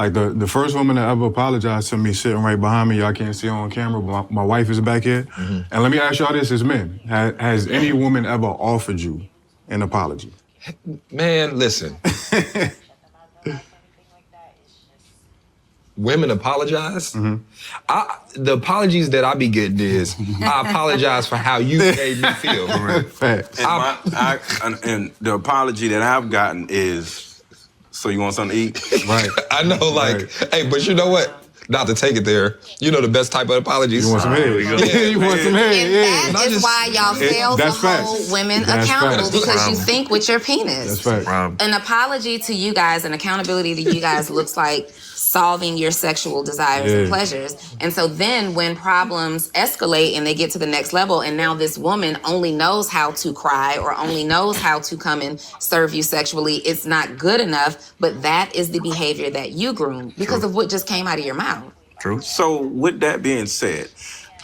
Like the first woman that ever apologized to me sitting right behind me, y'all can't see her on camera, but my wife is back here. Mm-hmm. And let me ask y'all this as men. Has any woman ever offered you an apology? Man, listen. Women apologize? Mm-hmm. The apologies that I be getting is, I apologize for how you made me feel. Facts. And the apology that I've gotten is, so you want something to eat? Right. I know, like, hey, but you know what? Not to take it there. You know the best type of apologies? You want some head? Yeah, you want some head? And that is why y'all fail to hold women accountable, because you think with your penis. That's fact. An apology to you guys and accountability to you guys looks like solving your sexual desires and pleasures. And so then when problems escalate and they get to the next level, and now this woman only knows how to cry or only knows how to come and serve you sexually, it's not good enough, but that is the behavior that you groomed because of what just came out of your mouth. True. So with that being said,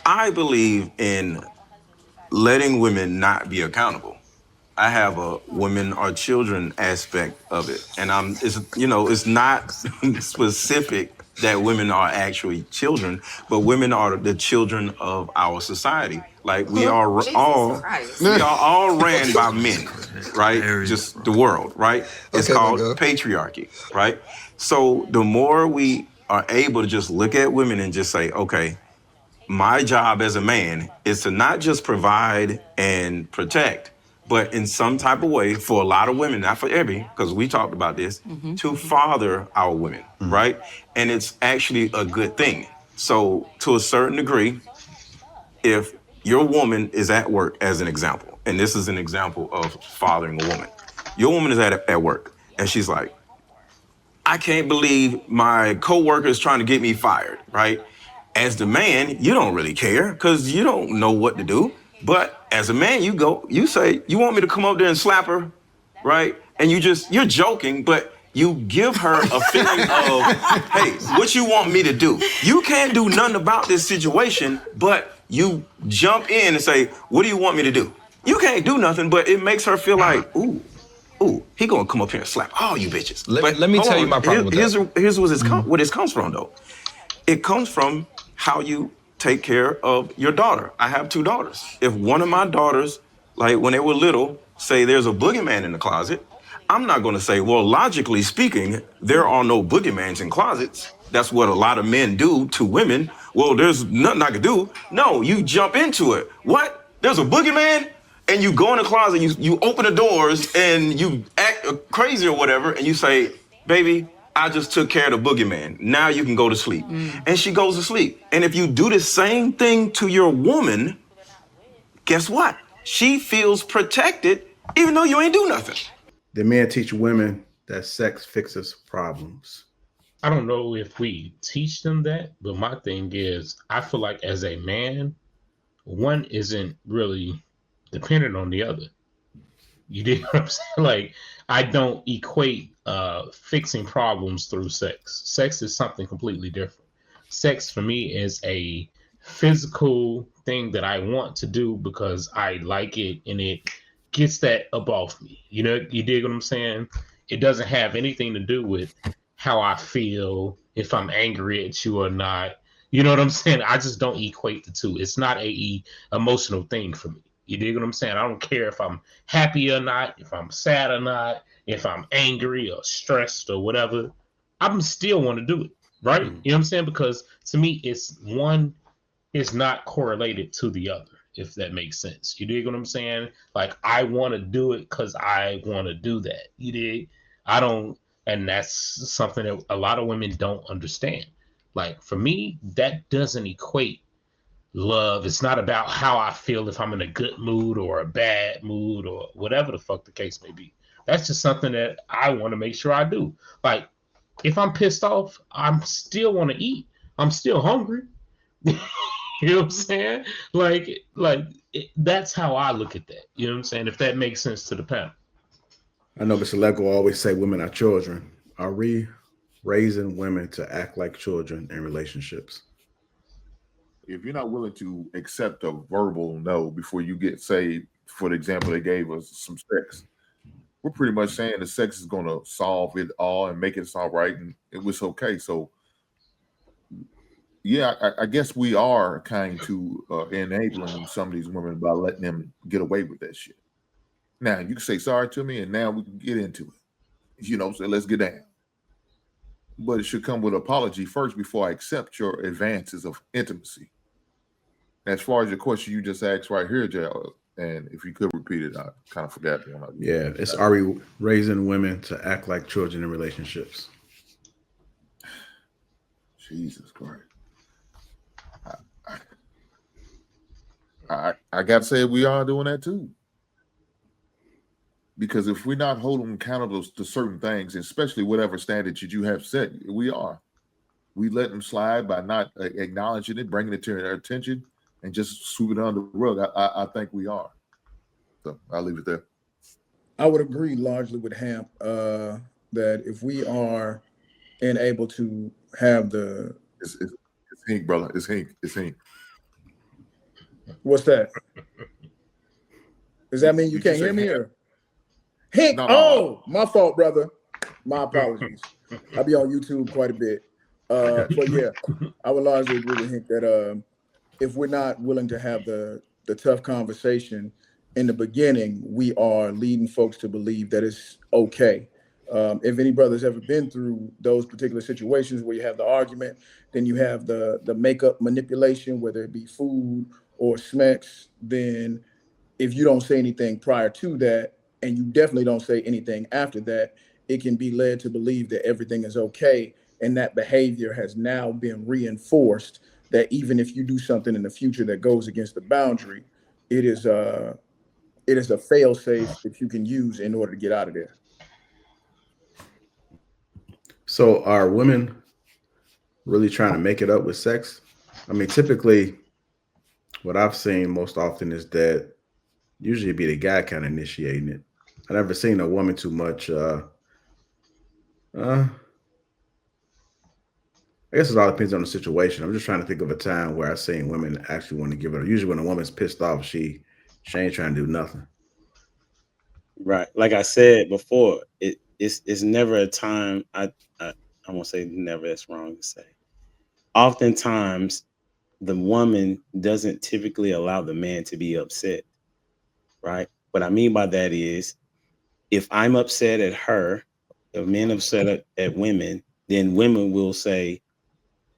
I believe in letting women not be accountable. I have a women or children aspect of it. And it's not specific that women are actually children, but women are the children of our society. Like we are all ran by men, right? Just the world, right? It's called patriarchy, right? So the more we are able to just look at women and just say, okay, my job as a man is to not just provide and protect, but in some type of way, for a lot of women, not for every, because we talked about this, to father our women, right? And it's actually a good thing. So to a certain degree, if your woman is at work, as an example, and this is an example of fathering a woman, your woman is at work, and she's like, I can't believe my coworker is trying to get me fired, right? As the man, you don't really care because you don't know what to do. But as a man, you say, you want me to come up there and slap her, right? And you're joking, but you give her a feeling of, hey, what you want me to do? You can't do nothing about this situation, but you jump in and say, what do you want me to do? You can't do nothing, but it makes her feel like, ooh, he gonna come up here and slap all you bitches. Let me tell you my problem with that. Here's what it comes from, though. It comes from how you take care of your daughter. I have 2 daughters. If one of my daughters, like when they were little, say there's a boogeyman in the closet, I'm not gonna say, well, logically speaking, there are no boogeymans in closets. That's what a lot of men do to women. Well, there's nothing I can do. No, you jump into it. What? There's a boogeyman? And you go in the closet, you open the doors, and you act crazy or whatever, and you say, baby, I just took care of the boogeyman. Now you can go to sleep. And she goes to sleep. And if you do the same thing to your woman, guess what? She feels protected even though you ain't do nothing. The men teach women that sex fixes problems. I don't know if we teach them that, but my thing is, I feel like as a man, one isn't really dependent on the other. You dig what I'm saying? Like, I don't equate fixing problems through sex. Sex is something completely different. Sex for me is a physical thing that I want to do because I like it and it gets that up off me. You know, you dig what I'm saying? It doesn't have anything to do with how I feel, if I'm angry at you or not. You know what I'm saying? I just don't equate the two. It's not a emotional thing for me. You dig what I'm saying? I don't care if I'm happy or not, if I'm sad or not, if I'm angry or stressed or whatever. I'm still want to do it, right? You know what I'm saying? Because to me, it's one is not correlated to the other, if that makes sense. You dig what I'm saying? Like, I want to do it because I want to do that. You dig? I don't, and that's something that a lot of women don't understand. Like, for me, that doesn't equate love. It's not about how I feel, if I'm in a good mood or a bad mood or whatever the fuck the case may be. That's just something that I want to make sure I do. Like, if I'm pissed off, I'm still want to eat. I'm still hungry. You know what I'm saying? That's how I look at that. You know what I'm saying? If that makes sense to the panel. I know Mr. Lego always say women are children. Are we raising women to act like children in relationships? If you're not willing to accept a verbal no before you get, say, for the example they gave us, some sex, we're pretty much saying the sex is going to solve it all and make it all right, and it was okay. So, yeah, I guess we are kind to enabling some of these women by letting them get away with that shit. Now you can say sorry to me, and now we can get into it. So let's get down. But it should come with apology first before I accept your advances of intimacy. As far as the question you just asked right here, JL, and if you could repeat it, I kind of forgot the one. Yeah, it's are we raising women to act like children in relationships? Jesus Christ. I got to say we are doing that too. Because if we're not holding accountable to certain things, especially whatever standards you have set, we are. We let them slide by not acknowledging it, bringing it to their attention, and just sweeping it under the rug. I think we are. So I'll leave it there. I would agree largely with Hamp that if we are unable to have the... It's Hink, brother. It's Hink. What's that? Does that mean you can't hear me? Or Hink? No. Oh, my fault, brother. My apologies. I be on YouTube quite a bit. But yeah, I would largely agree with Hink that if we're not willing to have the tough conversation in the beginning, we are leading folks to believe that it's okay. If any brother's ever been through those particular situations where you have the argument, then you have the makeup manipulation, whether it be food or smacks, then if you don't say anything prior to that, and you definitely don't say anything after that, it can be led to believe that everything is okay. And that behavior has now been reinforced, that even if you do something in the future that goes against the boundary, it is a fail-safe that you can use in order to get out of there. So are women really trying to make it up with sex? I mean, typically what I've seen most often is that usually it'd be the guy kind of initiating it. I've never seen a woman too much. I guess it all depends on the situation. I'm just trying to think of a time where I've seen women actually want to give it up. Usually when a woman's pissed off, she ain't trying to do nothing. Right. Like I said before, it's never a time. I won't say never. That's wrong to say. Oftentimes, the woman doesn't typically allow the man to be upset. Right. What I mean by that is, if I'm upset at her, if men upset at women, then women will say,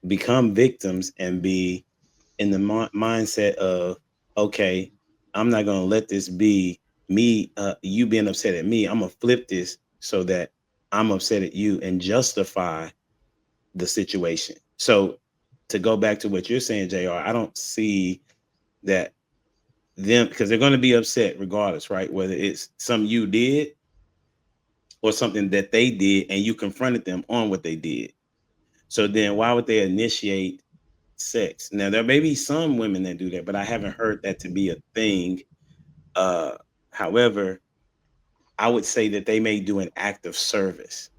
become victims and be in the mindset of, okay, I'm not going to let this be me, you being upset at me. I'm going to flip this so that I'm upset at you and justify the situation. So to go back to what you're saying, JR, I don't see that them, because they're going to be upset regardless, right? Whether it's something you did or something that they did and you confronted them on what they did. So then why would they initiate sex? Now, there may be some women that do that, but I haven't heard that to be a thing. However, I would say that they may do an act of service.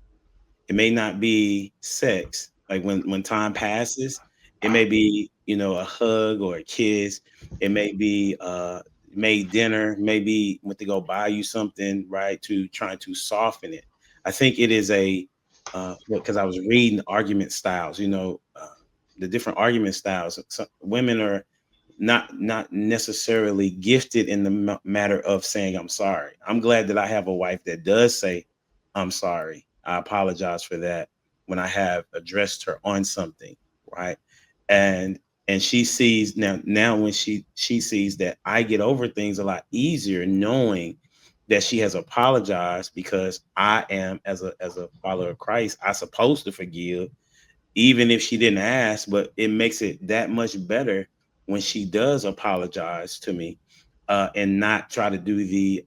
It may not be sex. Like when time passes, it may be, a hug or a kiss. It may be made dinner, maybe went to go buy you something, right? To trying to soften it. I think it is because I was reading argument styles, the different argument styles. Some women are not necessarily gifted in the matter of saying I'm sorry. I'm glad that I have a wife that does say I'm sorry. I apologize for that when I have addressed her on something, right? And she sees now when she sees that I get over things a lot easier, knowing that she has apologized, because I am, as a follower of Christ, I supposed to forgive, even if she didn't ask. But it makes it that much better when she does apologize to me, and not try to do the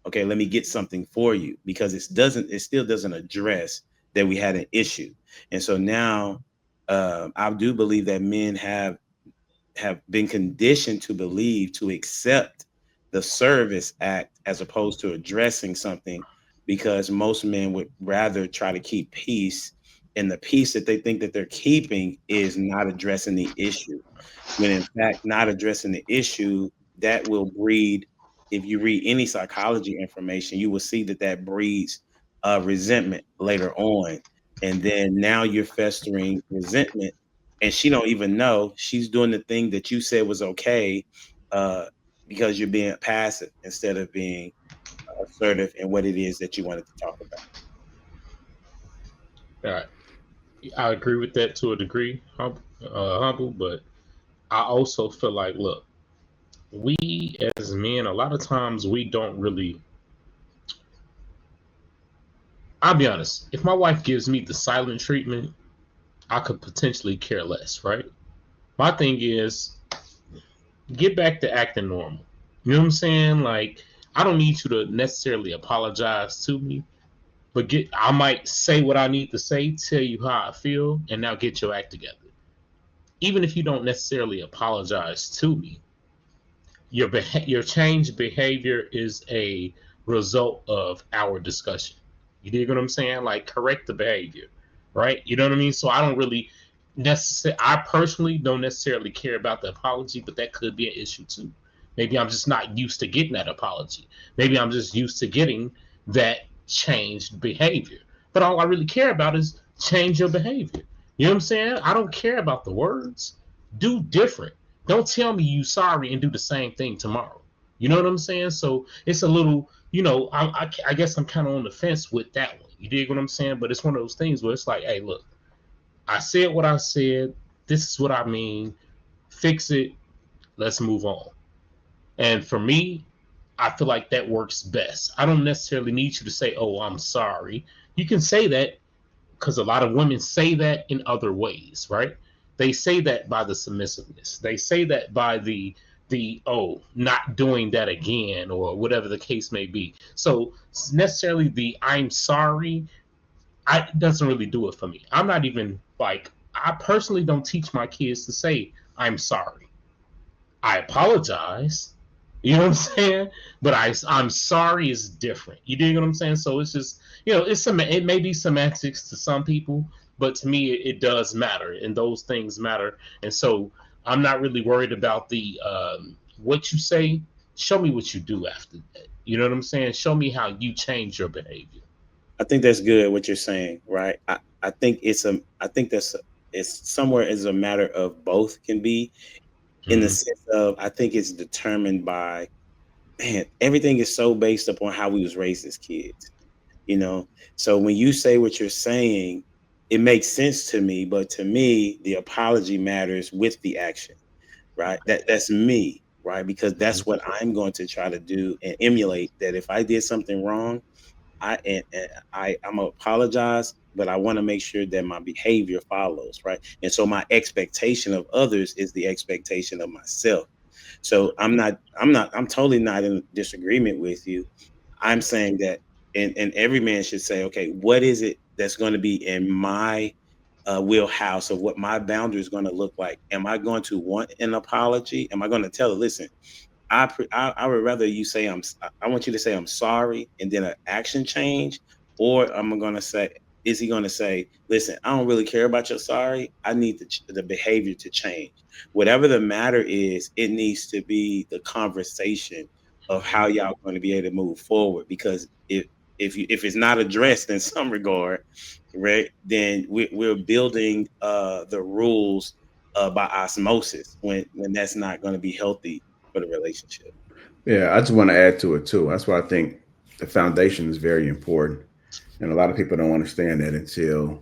okay, let me get something for you, because it still doesn't address that we had an issue. And so now I do believe that men have been conditioned to accept the service act as opposed to addressing something, because most men would rather try to keep peace, and the peace that they think that they're keeping is not addressing the issue, when in fact not addressing the issue that will breed if you read any psychology information, you will see that that breeds resentment later on. And then now you're festering resentment, and she don't even know she's doing the thing that you said was okay, uh, because you're being passive instead of being assertive in what it is that you wanted to talk about. All right. I agree with that to a degree, humble, but I also feel like, look, we as men, a lot of times we don't really. I'll be honest. If my wife gives me the silent treatment, I could potentially care less, right? My thing is get back to acting normal. You know what I'm saying? Like, I don't need you to necessarily apologize to me, but I might say what I need to say, tell you how I feel, and now get your act together. Even if you don't necessarily apologize to me, your changed behavior is a result of our discussion. You dig what I'm saying? Like, correct the behavior, right? You know what I mean? So I don't really I personally don't necessarily care about the apology, but that could be an issue too. Maybe I'm just not used to getting that apology. Maybe I'm just used to getting that changed behavior. But all I really care about is change your behavior. You know what I'm saying? I don't care about the words. Do different. Don't tell me you sorry and do the same thing tomorrow. You know what I'm saying? So it's a little, I guess I'm kind of on the fence with that one. You dig what I'm saying? But it's one of those things where it's like, hey, look, I said what I said. This is what I mean. Fix it. Let's move on. And for me, I feel like that works best. I don't necessarily need you to say, oh, I'm sorry. You can say that because a lot of women say that in other ways, right? They say that by the submissiveness. They say that by the not doing that again, or whatever the case may be. So necessarily the I'm sorry, doesn't really do it for me. I'm not even like, I personally don't teach my kids to say I'm sorry. I apologize. You know what I'm saying? But I'm sorry is different. You dig what I'm saying? So it's just, it may be semantics to some people, but to me it does matter, and those things matter. And so I'm not really worried about the what you say. Show me what you do after that. You know what I'm saying? Show me how you change your behavior. I think that's good what you're saying, right? I think it's somewhere as a matter of both can be, in the Mm-hmm. sense of, I think it's determined by, man, everything is so based upon how we was raised as kids, So when you say what you're saying, it makes sense to me, but to me, the apology matters with the action, right? That's me, right? Because that's what I'm going to try to do and emulate. That if I did something wrong, I'm gonna apologize, but I want to make sure that my behavior follows, right? And so my expectation of others is the expectation of myself. So I'm totally not in disagreement with you. I'm saying that, and every man should say, okay, what is it that's going to be in my wheelhouse of what my boundary is going to look like? Am I going to want an apology? Am I going to tell her, listen, I would rather you say I want you to say I'm sorry and then an action change, or is he going to say, listen, I don't really care about your sorry. I need the behavior to change. Whatever the matter is, it needs to be the conversation of how y'all going to be able to move forward. Because if it's not addressed in some regard, right, then we're building the rules by osmosis when that's not going to be healthy for the relationship. Yeah, I just want to add to it too. That's why I think the foundation is very important, and a lot of people don't understand that until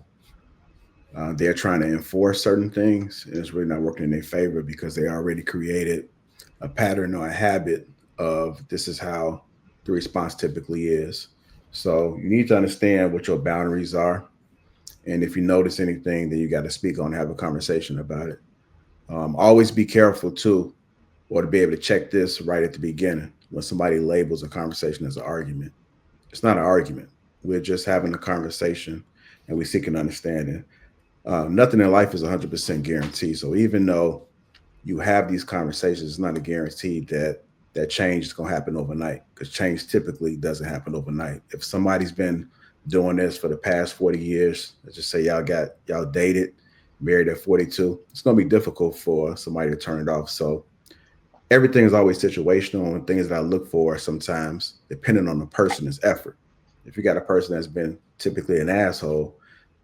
they're trying to enforce certain things, and it's really not working in their favor because they already created a pattern or a habit of this is how the response typically is. So you need to understand what your boundaries are, and if you notice anything, then you got to speak on, and have a conversation about it. Always be careful too, or to be able to check this right at the beginning when somebody labels a conversation as an argument. It's not an argument. We're just having a conversation and we seek an understanding. Nothing in life is 100% guaranteed. So even though you have these conversations, it's not a guarantee that change is going to happen overnight, because change typically doesn't happen overnight. If somebody's been doing this for the past 40 years, let's just say y'all dated, married at 42, it's going to be difficult for somebody to turn it off. So everything is always situational, and things that I look for sometimes, depending on the person, is effort. If you got a person that's been typically an asshole,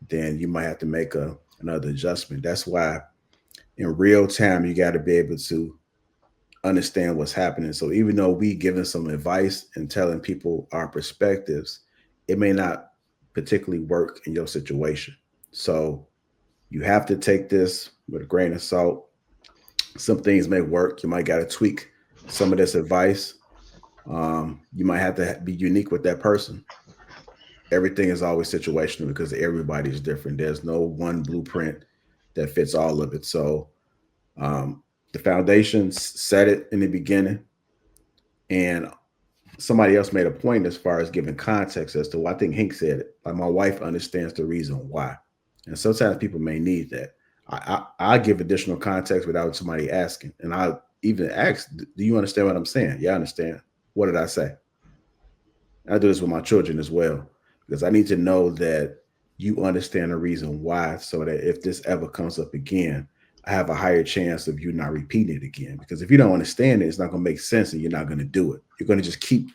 then you might have to make another adjustment. That's why in real time you got to be able to understand what's happening. So even though we giving some advice and telling people our perspectives, it may not particularly work in your situation. So you have to take this with a grain of salt. Some things may work. You might got to tweak some of this advice. You might have to be unique with that person. Everything is always situational because everybody is different. There's no one blueprint that fits all of it. So the foundation set it in the beginning, and somebody else made a point as far as giving context as to why. I think Hank said it. Like, my wife understands the reason why, and sometimes people may need that. I give additional context without somebody asking, and I even ask, "Do you understand what I'm saying?" Yeah, I understand. What did I say? I do this with my children as well, because I need to know that you understand the reason why, so that if this ever comes up again, I have a higher chance of you not repeating it again. Because if you don't understand it, it's not going to make sense, and you're not going to do it. You're going to just keep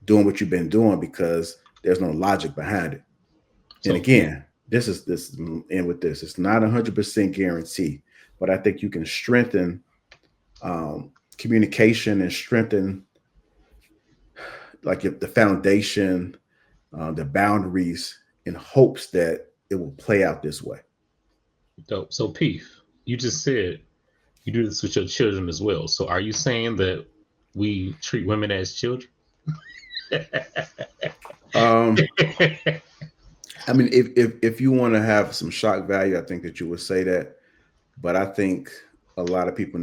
doing what you've been doing because there's no logic behind it. And again, this and with this, it's not 100% guarantee, but I think you can strengthen communication and strengthen like the foundation, the boundaries, in hopes that it will play out this way. Dope. So, Peef, you just said you do this with your children as well. So, are you saying that we treat women as children? I mean, if you want to have some shock value, I think that you would say that. But I think a lot of people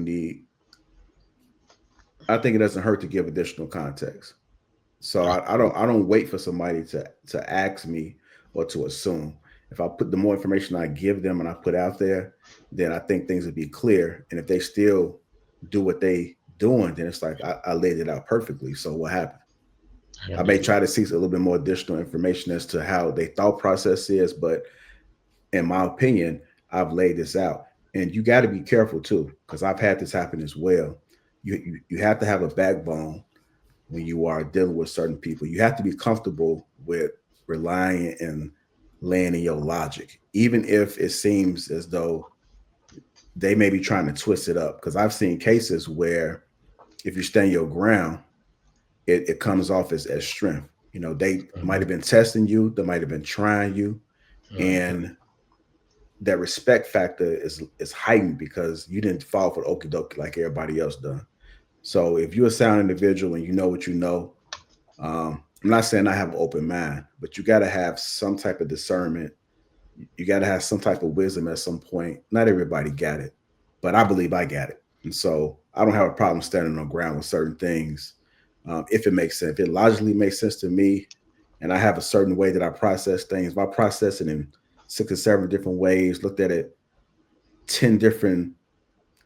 I think it doesn't hurt to give additional context. So I don't wait for somebody to ask me or to assume. If I put the more information I give them and I put out there, then I think things would be clear. And if they still do what they doing, then it's like I laid it out perfectly. So what happened? I may try to seek a little bit more additional information as to how their thought process is, but in my opinion, I've laid this out. And you got to be careful too, because I've had this happen as well. You have to have a backbone when you are dealing with certain people. You have to be comfortable with relying and laying in your logic, even if it seems as though they may be trying to twist it up. Because I've seen cases where if you stand your ground, it comes off as strength. You know, they might have been testing you, they might have been trying you, and that respect factor is heightened because you didn't fall for the okie dokie like everybody else done. So if you're a sound individual and you know what you know, I'm not saying I have an open mind, but you got to have some type of discernment. You got to have some type of wisdom at some point. Not everybody got it, but I believe I got it. And so I don't have a problem standing on ground with certain things. If it makes sense, if it logically makes sense to me, and I have a certain way that I process things, if I process it in 6 or 7 different ways, looked at it 10 different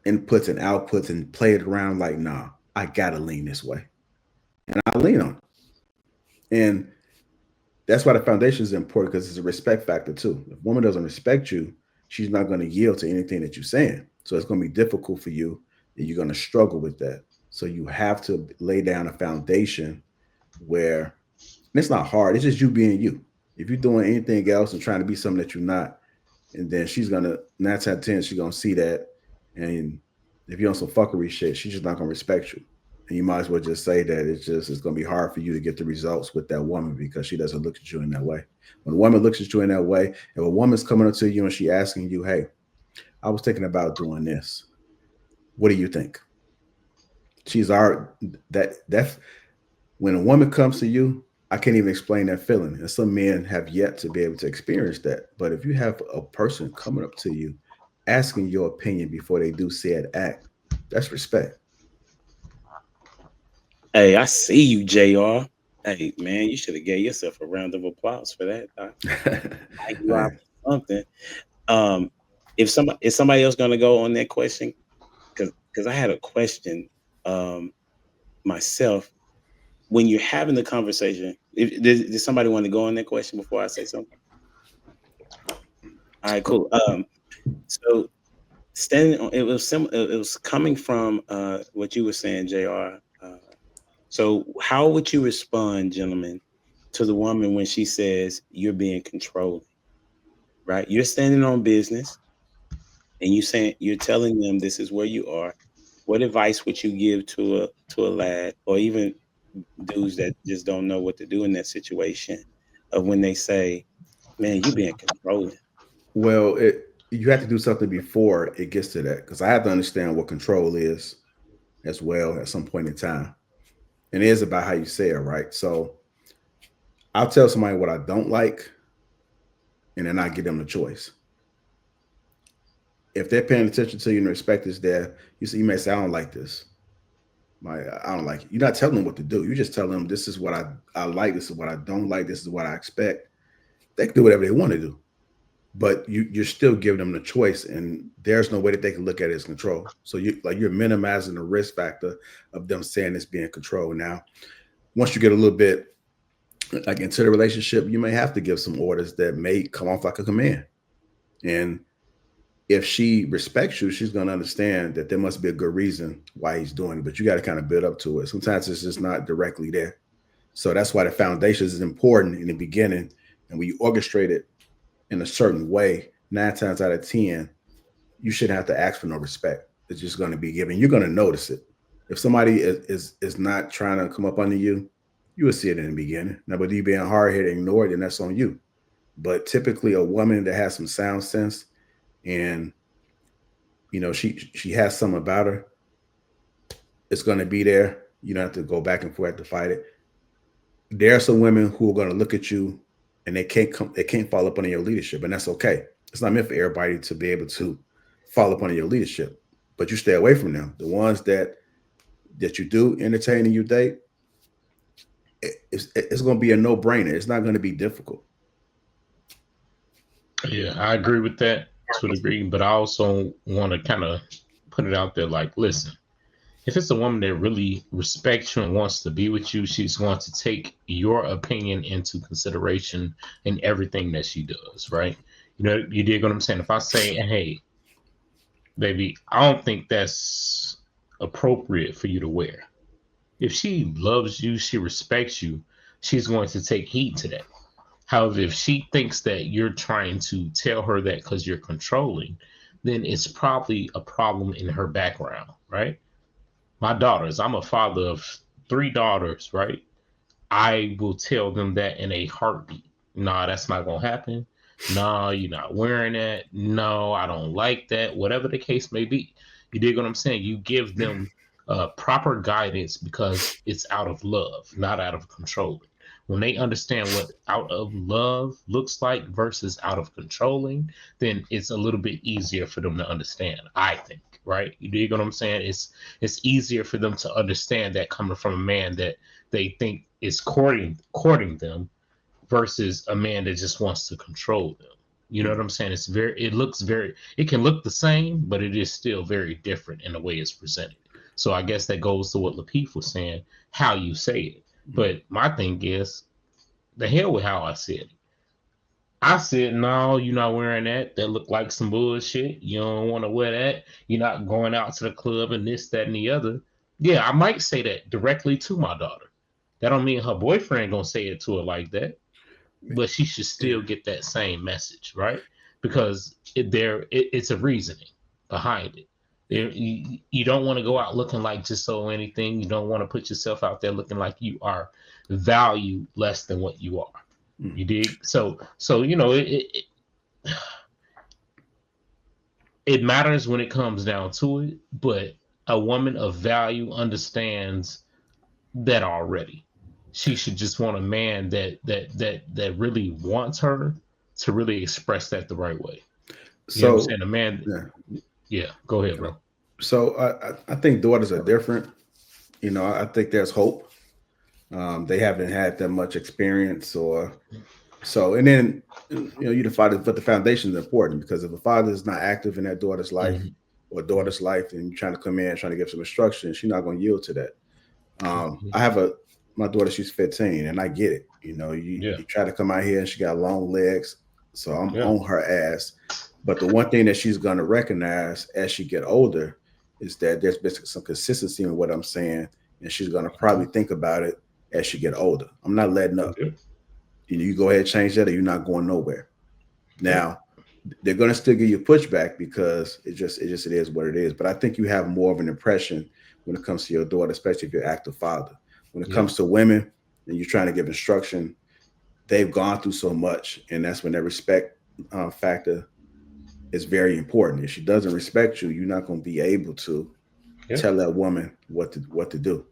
inputs and outputs and play it around, like, nah, I gotta lean this way. And I lean on it. And that's why the foundation is important, because it's a respect factor too. If a woman doesn't respect you, she's not going to yield to anything that you're saying. So it's going to be difficult for you, and you're going to struggle with that. So you have to lay down a foundation where, and it's not hard, it's just you being you. If you're doing anything else and trying to be something that you're not, and then she's gonna 9 out of 10, she's gonna see that. And if you're on some fuckery shit, she's just not gonna respect you. And you might as well just say that it's gonna be hard for you to get the results with that woman because she doesn't look at you in that way. When a woman looks at you in that way, if a woman's coming up to you and she asking you, "Hey, I was thinking about doing this. What do you think?" She's our that when a woman comes to you, I can't even explain that feeling. And some men have yet to be able to experience that. But if you have a person coming up to you, asking your opinion before they do said act, that's respect. Hey, I see you, JR. Hey, man, you should have gave yourself a round of applause for that. You are something. If somebody else gonna go on that question, because I had a question myself. When you're having the conversation, does somebody want to go on that question before I say something? All right, cool. So standing on, it was coming from what you were saying, JR. So how would you respond, gentlemen, to the woman when she says you're being controlling? Right? You're standing on business and you're telling them this is where you are. What advice would you give to a lad, or even dudes that just don't know what to do in that situation, of when they say, man, you being controlling? Well, you have to do something before it gets to that, because I have to understand what control is as well at some point in time. And it is about how you say it, right? So I'll tell somebody what I don't like, and then I give them the choice. If they're paying attention to you and respect is there, you may say, I don't like this. I don't like it. You're not telling them what to do. You just tell them this is what I like, this is what I don't like, this is what I expect. They can do whatever they want to do, but you're still giving them the choice, and there's no way that they can look at it as control. So you're minimizing the risk factor of them saying it's being controlled. Now, once you get a little bit like into the relationship, you may have to give some orders that may come off like a command. And if she respects you, she's going to understand that there must be a good reason why he's doing it, but you got to kind of build up to it. Sometimes it's just not directly there. So that's why the foundation is important in the beginning. And when you orchestrate it in a certain way, 9 times out of 10, you shouldn't have to ask for no respect. It's just going to be given. You're going to notice it. If somebody is not trying to come up under you, you will see it in the beginning. Now, but you being hard-headed and ignored, then that's on you. But typically a woman that has some sound sense, and she has something about her, it's going to be there. You don't have to go back and forth to fight it. There are some women who are going to look at you and they can't follow up on your leadership, and that's okay. It's not meant for everybody to be able to follow up on your leadership, but you stay away from them. The ones that you do entertain and you date, it's going to be a no-brainer. It's not going to be difficult. Yeah, I agree with that to a degree, but I also want to kind of put it out there like, listen, if it's a woman that really respects you and wants to be with you, she's going to take your opinion into consideration in everything that she does, right? You dig what I'm saying? If I say, hey, baby, I don't think that's appropriate for you to wear. If she loves you, she respects you, she's going to take heed to that. However, if she thinks that you're trying to tell her that because you're controlling, then it's probably a problem in her background, right? My daughters, I'm a father of 3 daughters, right? I will tell them that in a heartbeat. Nah, that's not going to happen. Nah, you're not wearing that. No, I don't like that. Whatever the case may be. You dig what I'm saying? You give them proper guidance because it's out of love, not out of control. When they understand what out of love looks like versus out of controlling, then it's a little bit easier for them to understand, I think, right? You dig what I'm saying? It's easier for them to understand that coming from a man that they think is courting them versus a man that just wants to control them. You know what I'm saying? It can look the same, but it is still very different in the way it's presented. So I guess that goes to what Lapeef was saying, how you say it. But my thing is, the hell with how I said it. I said, no, you're not wearing that. That look like some bullshit. You don't want to wear that. You're not going out to the club and this, that, and the other. Yeah, I might say that directly to my daughter. That don't mean her boyfriend gonna say it to her like that, but she should still get that same message, right? Because it's a reasoning behind it. You don't want to go out looking like just so anything. You don't want to put yourself out there looking like you are valued less than what you are. You dig? So it matters when it comes down to it, but a woman of value understands that already. She should just want a man that really wants her to really express that the right way. You know what I'm saying? A man. Yeah, go ahead, bro. So I think daughters are different. I think there's hope. They haven't had that much experience, and then you the father, but the foundation is important, because if a father is not active in that daughter's life or daughter's life, and you're trying to come in trying to give some instruction, she's not going to yield to that. I have my daughter, she's 15, and I get it. You try to come out here and she got long legs, so I'm on her ass. But the one thing that she's going to recognize as she get older is that there's been some consistency in what I'm saying, and she's going to probably think about it as she get older. I'm not letting up. Yep. You go ahead and change that, or you're not going nowhere. Now, they're going to still give you pushback because it is what it is. But I think you have more of an impression when it comes to your daughter, especially if you're an active father. When it comes to women and you're trying to give instruction, they've gone through so much, and that's when that respect factor is very important. If she doesn't respect you, you're not going to be able to tell that woman what to do.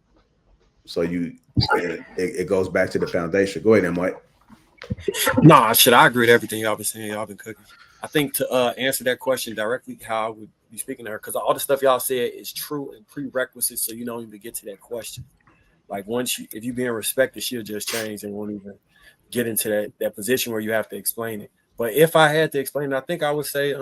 So it goes back to the foundation. Go ahead, Mike. No, I agree with everything y'all been saying. Y'all been cooking. I think to answer that question directly, how I would be speaking to her, because all the stuff y'all said is true and prerequisites, so you don't even get to that question. Like if you being respected, she'll just change and won't even get into that position where you have to explain it. But if I had to explain it, I think I would say,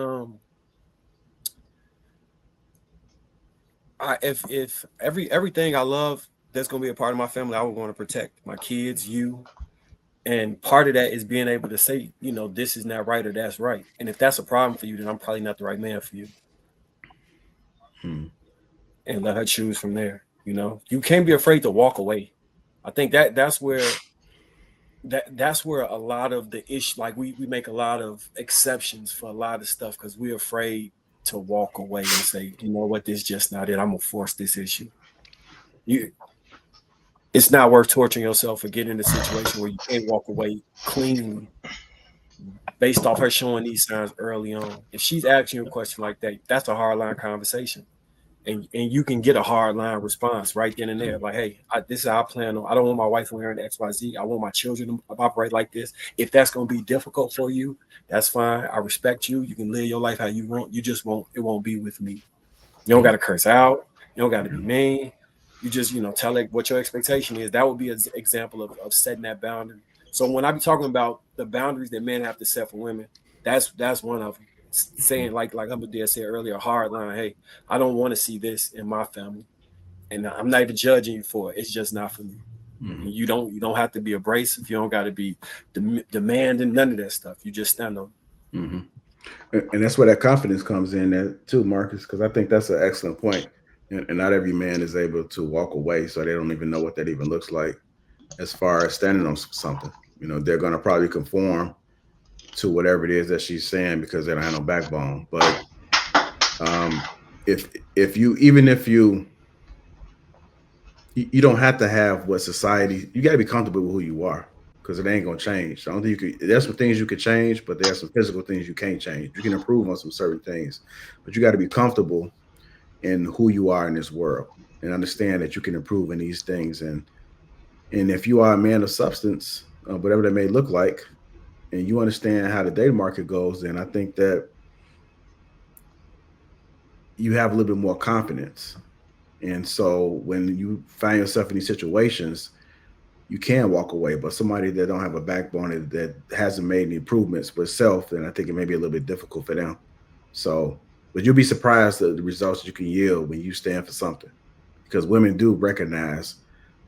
if everything I love that's gonna be a part of my family, I would want to protect my kids, you. And part of that is being able to say, this is not right or that's right. And if that's a problem for you, then I'm probably not the right man for you. And let her choose from there. You can't be afraid to walk away. I think that's where a lot of the issue, like we make a lot of exceptions for a lot of stuff because we're afraid to walk away and say, you know what, this is just not it. I'm gonna force this issue. It's not worth torturing yourself or getting in a situation where you can't walk away cleanly based off her showing these signs early on. If she's asking you a question like that, that's a hard line conversation. And you can get a hard line response right then and there. Like, hey, this is how I plan on. I don't want my wife wearing XYZ. I want my children to operate like this. If that's going to be difficult for you, that's fine. I respect you. You can live your life how you want. You just won't. It won't be with me. You don't got to curse out. You don't got to be mean. You just, tell it what your expectation is. That would be an example of setting that boundary. So when I be talking about the boundaries that men have to set for women, that's one of them. Saying like Humberdeer said earlier, hard line. Hey, I don't want to see this in my family, and I'm not even judging you for it. It's just not for me. Mm-hmm. You don't have to be abrasive. You don't got to be demanding, none of that stuff. You just stand on. Mm-hmm. And that's where that confidence comes in there too, Marcus, because I think that's an excellent point. And not every man is able to walk away, so they don't even know what that even looks like as far as standing on something. They're going to probably conform to whatever it is that she's saying because they don't have no backbone. But if you don't have to have what society, you got to be comfortable with who you are because it ain't going to change. I don't think there's some things you could change, but there's some physical things you can't change. You can improve on some certain things, but you got to be comfortable in who you are in this world and understand that you can improve in these things. And if you are a man of substance, whatever that may look like, and you understand how the dating market goes, then I think that you have a little bit more confidence. And so when you find yourself in these situations, you can walk away. But somebody that don't have a backbone that hasn't made any improvements with self, then I think it may be a little bit difficult for them. So, but you'll be surprised at the results you can yield when you stand for something. Because women do recognize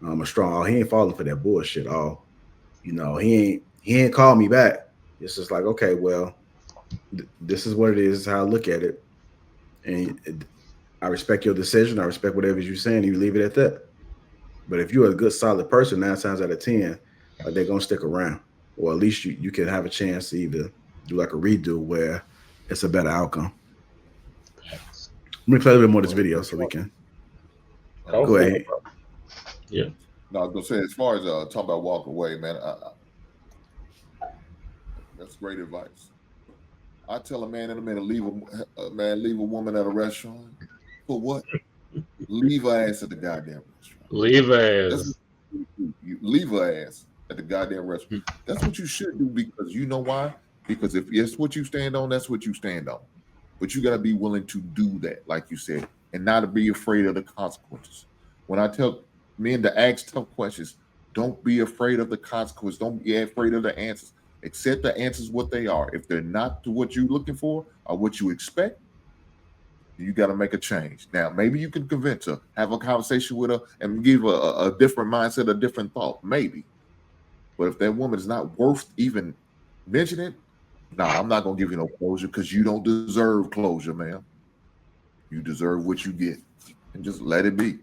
a strong, he ain't falling for that bullshit. He ain't called me back. It's just like, okay, well, this is what it is, how I look at it. And I respect your decision. I respect whatever you're saying. You leave it at that. But if you're a good, solid person, 9 times out of 10, they're going to stick around. Or at least you can have a chance to either do like a redo where it's a better outcome. Let me play a little bit more of this video so we can go ahead. Yeah. No, I was gonna say, as far as talking about walk away, man, that's great advice. I tell a man in a minute, leave a woman at a restaurant for what? Leave her ass at the goddamn restaurant. Leave her ass. You leave her ass at the goddamn restaurant. That's what you should do, because you know why? Because if it's what you stand on, that's what you stand on. But you got to be willing to do that, like you said, and not to be afraid of the consequences. When I tell men to ask tough questions, don't be afraid of the consequences. Don't be afraid of the answers. Accept the answers what they are. If they're not to what you're looking for or what you expect, you got to make a change. Now, maybe you can convince her, have a conversation with her, and give her a different mindset, a different thought, maybe. But if that woman is not worth even mentioning, No, I'm not gonna give you no closure because you don't deserve closure, man. You deserve what you get, and just let it be.